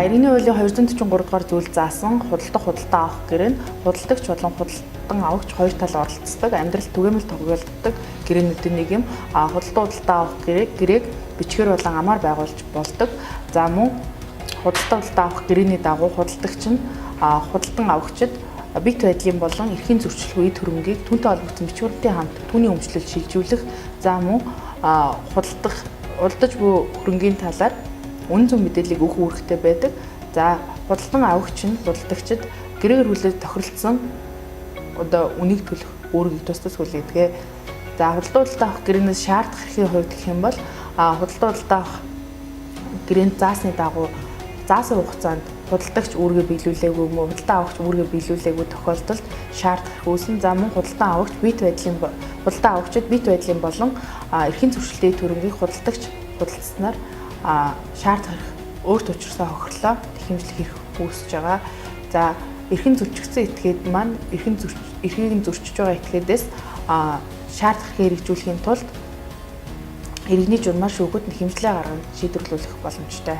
иргэний хуулийн 243 дугаар зүйл заасан худалдаа авах гэрээ нь худалдагч болон худалдан авагч хоёр тал оролцдог амьдрал түгээмэл тоглолтдог гэрээнүүдийн нэг юм. Худалдаа авах гэрээг бичгээр болон амаар байгуулж болдог. За мөн худалдаа авах гэрээний дагуу худалдагч нь худалдан авагчид бит байдлын болон эрхийн зөрчил үе хөрөнгийг түүнтэй холбогдсон бичвэртэй хамт түүний өмчлөл шилжүүлэх. За мөн худалдаж буй хөрөнгийн талаар үнэн зөв мэдээллийг өгөх үүрэгтэй байдаг. За худалдан авагч нь худалдагчид гэрээр хүлээж тохиролцсон үнийг төлөх үүргийг тусдас хүлээдэг. За худалдаа авах гэрээнээс шаардах эрхийн хувьд гэх юм бол худалдаа авах гэрээнд заасны дагуу заасан хугацаанд худалдагч үүргээ биелүүлээгүй юм уу, худалдаа авагч үүргээ биелүүлээгүй тохиолдолд шаардах үүсэн. За мөн худалдаа авагчид бит байдлын болон эрхийн зөрчилтэй төрөнгийг худалдагч худалдсанаар шаардах өөрт учирсан хохирлоо тэхэмжлэх эрх үүсэж байгаа. За эрхэн зөрчигдсөн этгээд маань эрхийг зөрчиж байгаа этгээдээс шаардах хэрэгжүүлэхийн тулд иргэний журмаар шүүхэд хэмжлээ гарган шийдвэрлүүлэх боломжтой.